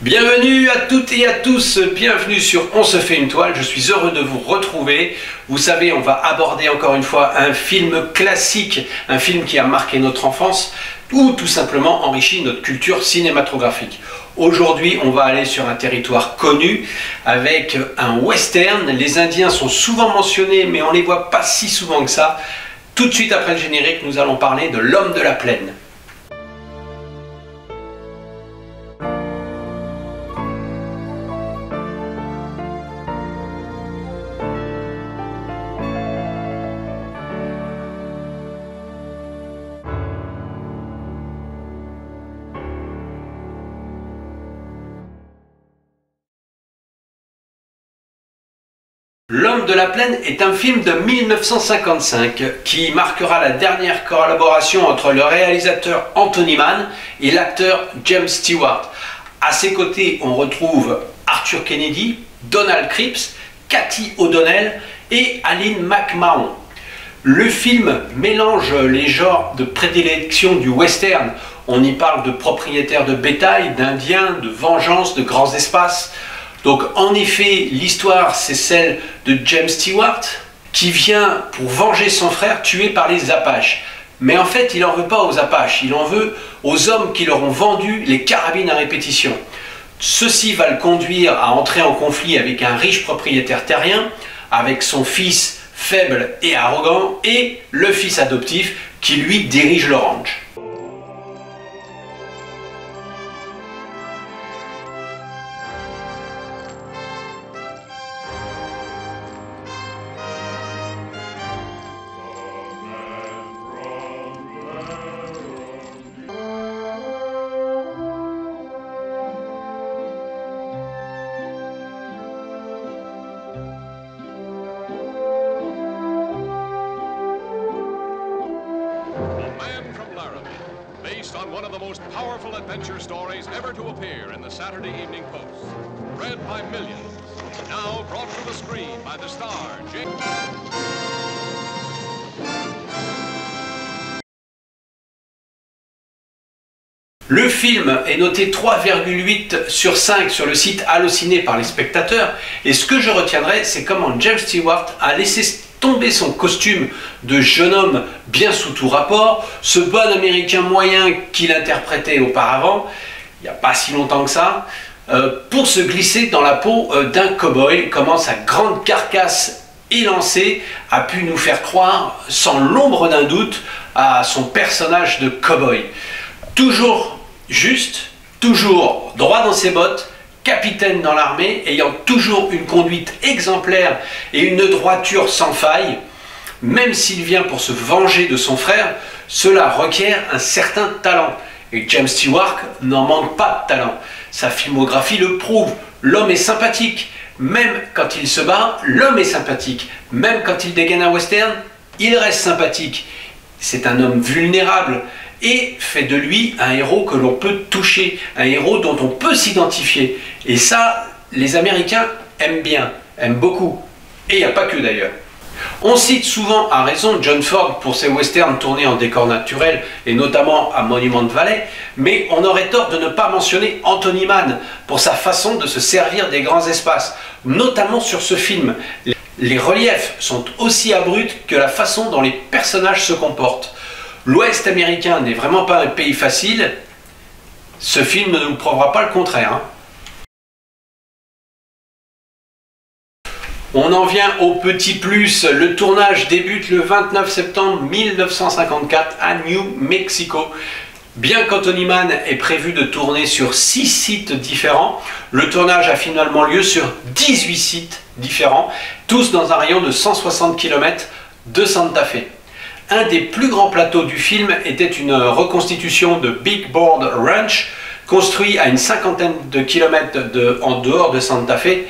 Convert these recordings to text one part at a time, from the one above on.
Bienvenue à toutes et à tous, bienvenue sur On se fait une toile, je suis heureux de vous retrouver. Vous savez, on va aborder encore une fois un film classique, un film qui a marqué notre enfance ou tout simplement enrichi notre culture cinématographique. Aujourd'hui, on va aller sur un territoire connu avec un western. Les Indiens sont souvent mentionnés, mais on ne les voit pas si souvent que ça. Tout de suite après le générique, nous allons parler de L'Homme de la Plaine. L'Homme de la Plaine est un film de 1955 qui marquera la dernière collaboration entre le réalisateur Anthony Mann et l'acteur James Stewart. À ses côtés, on retrouve Arthur Kennedy, Donald Cripps, Cathy O'Donnell et Aline McMahon. Le film mélange les genres de prédilection du western. On y parle de propriétaires de bétail, d'indiens, de vengeance, de grands espaces. Donc en effet, l'histoire c'est celle de James Stewart qui vient pour venger son frère tué par les Apaches. Mais en fait, il n'en veut pas aux Apaches, il en veut aux hommes qui leur ont vendu les carabines à répétition. Ceci va le conduire à entrer en conflit avec un riche propriétaire terrien, avec son fils faible et arrogant et le fils adoptif qui lui dirige le ranch. Based on one of the most powerful adventure stories ever to appear in the Saturday Evening Post. Read by millions. Now brought to the screen by the star, James. Le film est noté 3,8 sur 5 sur le site Allociné par les spectateurs. Et ce que je retiendrai, c'est comment James Stewart a laissé tomber son costume de jeune homme bien sous tout rapport, ce bon américain moyen qu'il interprétait auparavant, il n'y a pas si longtemps que ça, pour se glisser dans la peau d'un cow-boy, comment sa grande carcasse élancée a pu nous faire croire, sans l'ombre d'un doute, à son personnage de cow-boy. Toujours juste, toujours droit dans ses bottes, capitaine dans l'armée, ayant toujours une conduite exemplaire et une droiture sans faille. Même s'il vient pour se venger de son frère, cela requiert un certain talent. Et James Stewart n'en manque pas de talent. Sa filmographie le prouve. L'homme est sympathique. Même quand il se bat, l'homme est sympathique. Même quand il dégaine un western, il reste sympathique. C'est un homme vulnérable et fait de lui un héros que l'on peut toucher, un héros dont on peut s'identifier. Et ça, les Américains aiment bien, aiment beaucoup. Et il n'y a pas que d'ailleurs. On cite souvent à raison John Ford pour ses westerns tournés en décor naturel et notamment à Monument Valley, mais on aurait tort de ne pas mentionner Anthony Mann pour sa façon de se servir des grands espaces, notamment sur ce film. Les reliefs sont aussi abrupts que la façon dont les personnages se comportent. L'Ouest américain n'est vraiment pas un pays facile, ce film ne nous prouvera pas le contraire. Hein. On en vient au petit plus, le tournage débute le 29 septembre 1954 à New Mexico. Bien qu'Anthony Mann ait prévu de tourner sur 6 sites différents, le tournage a finalement lieu sur 18 sites différents, tous dans un rayon de 160 km de Santa Fe. Un des plus grands plateaux du film était une reconstitution de Big Board Ranch, construit à une cinquantaine de kilomètres en dehors de Santa Fe.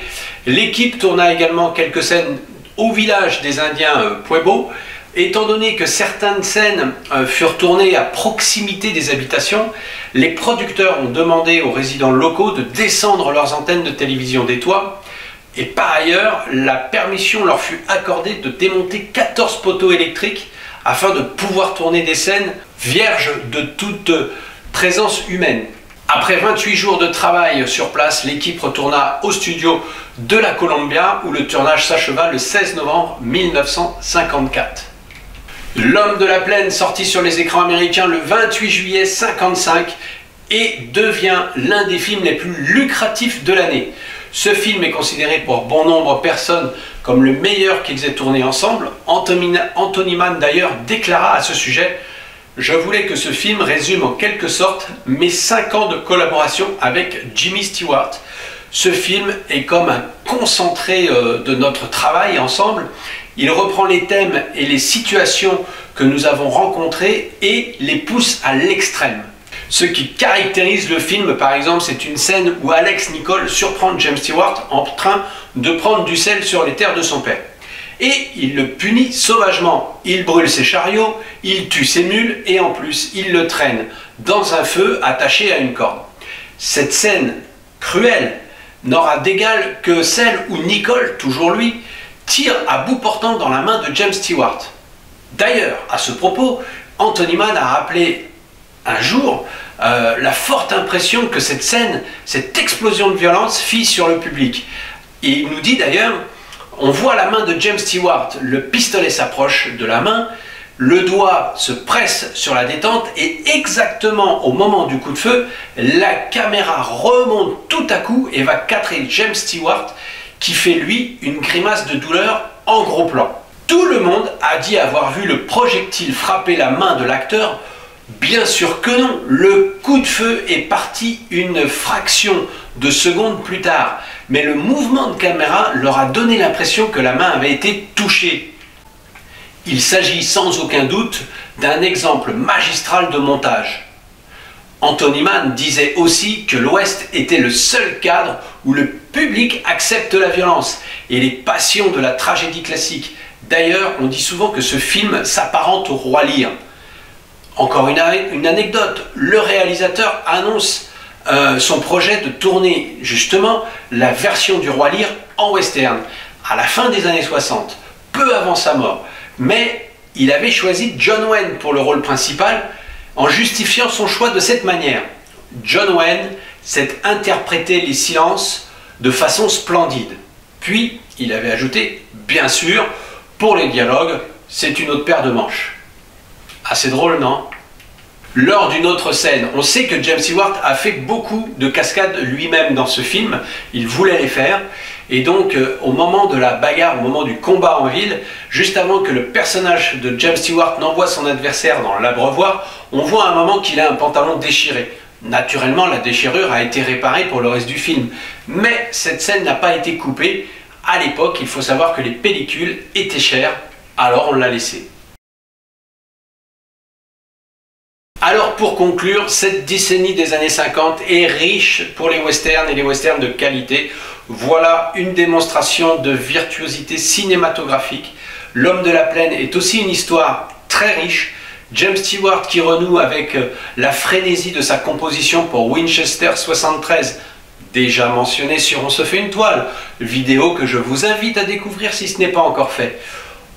L'équipe tourna également quelques scènes au village des Indiens Pueblo. Étant donné que certaines scènes furent tournées à proximité des habitations, les producteurs ont demandé aux résidents locaux de descendre leurs antennes de télévision des toits. Et par ailleurs, la permission leur fut accordée de démonter 14 poteaux électriques afin de pouvoir tourner des scènes vierges de toute présence humaine. Après 28 jours de travail sur place, l'équipe retourna au studio de la Columbia où le tournage s'acheva le 16 novembre 1954. L'Homme de la Plaine sortit sur les écrans américains le 28 juillet 1955 et devient l'un des films les plus lucratifs de l'année. Ce film est considéré pour bon nombre de personnes comme le meilleur qu'ils aient tourné ensemble. Anthony Mann d'ailleurs déclara à ce sujet: « Je voulais que ce film résume en quelque sorte mes 5 ans de collaboration avec Jimmy Stewart. Ce film est comme un concentré de notre travail ensemble. Il reprend les thèmes et les situations que nous avons rencontrées et les pousse à l'extrême. » Ce qui caractérise le film, par exemple, c'est une scène où Alex Nichols surprend James Stewart en train de prendre du sel sur les terres de son père. Et il le punit sauvagement. Il brûle ses chariots, il tue ses mules et en plus, il le traîne dans un feu attaché à une corde. Cette scène cruelle n'aura d'égal que celle où Nichols, toujours lui, tire à bout portant dans la main de James Stewart. D'ailleurs, à ce propos, Anthony Mann a rappelé un jour la forte impression que cette scène, cette explosion de violence fit sur le public. Et il nous dit d'ailleurs: on voit la main de James Stewart, le pistolet s'approche de la main, le doigt se presse sur la détente et exactement au moment du coup de feu, la caméra remonte tout à coup et va cadrer James Stewart qui fait lui une grimace de douleur en gros plan. Tout le monde a dit avoir vu le projectile frapper la main de l'acteur. Bien sûr que non, le coup de feu est parti une fraction de seconde plus tard, mais le mouvement de caméra leur a donné l'impression que la main avait été touchée. Il s'agit sans aucun doute d'un exemple magistral de montage. Anthony Mann disait aussi que l'Ouest était le seul cadre où le public accepte la violence et les passions de la tragédie classique. D'ailleurs, on dit souvent que ce film s'apparente au Roi Lear. Encore une anecdote, le réalisateur annonce son projet de tourner justement la version du Roi Lear en western à la fin des années 60, peu avant sa mort. Mais il avait choisi John Wayne pour le rôle principal en justifiant son choix de cette manière. John Wayne sait interpréter les silences de façon splendide. Puis il avait ajouté, bien sûr, pour les dialogues, c'est une autre paire de manches. Assez drôle, non? Lors d'une autre scène, on sait que James Stewart a fait beaucoup de cascades lui-même dans ce film, il voulait les faire, et donc au moment de la bagarre, au moment du combat en ville, juste avant que le personnage de James Stewart n'envoie son adversaire dans l'abreuvoir, on voit à un moment qu'il a un pantalon déchiré. Naturellement, la déchirure a été réparée pour le reste du film, mais cette scène n'a pas été coupée. À l'époque, il faut savoir que les pellicules étaient chères, alors on l'a laissée. Alors pour conclure, cette décennie des années 50 est riche pour les westerns et les westerns de qualité. Voilà une démonstration de virtuosité cinématographique. L'Homme de la Plaine est aussi une histoire très riche. James Stewart qui renoue avec la frénésie de sa composition pour Winchester 73, déjà mentionné sur On se fait une toile, vidéo que je vous invite à découvrir si ce n'est pas encore fait.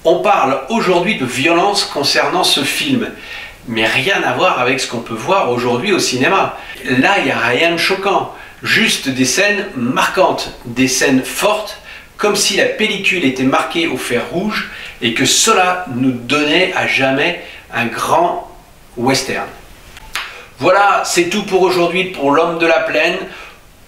On parle aujourd'hui de violence concernant ce film. Mais rien à voir avec ce qu'on peut voir aujourd'hui au cinéma. Là, il n'y a rien de choquant, juste des scènes marquantes, des scènes fortes, comme si la pellicule était marquée au fer rouge et que cela nous donnait à jamais un grand western. Voilà, c'est tout pour aujourd'hui pour L'Homme de la Plaine.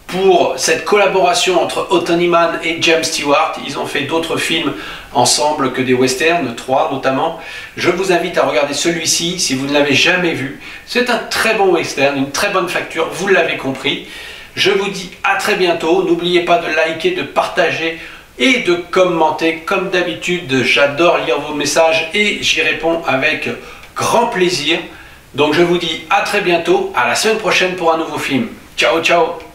Pour cette collaboration entre Anthony Mann et James Stewart, ils ont fait d'autres films ensemble que des westerns, 3 notamment. Je vous invite à regarder celui-ci si vous ne l'avez jamais vu. C'est un très bon western, une très bonne facture, vous l'avez compris. Je vous dis à très bientôt. N'oubliez pas de liker, de partager et de commenter. Comme d'habitude, j'adore lire vos messages et j'y réponds avec grand plaisir. Donc je vous dis à très bientôt, à la semaine prochaine pour un nouveau film. Ciao, ciao!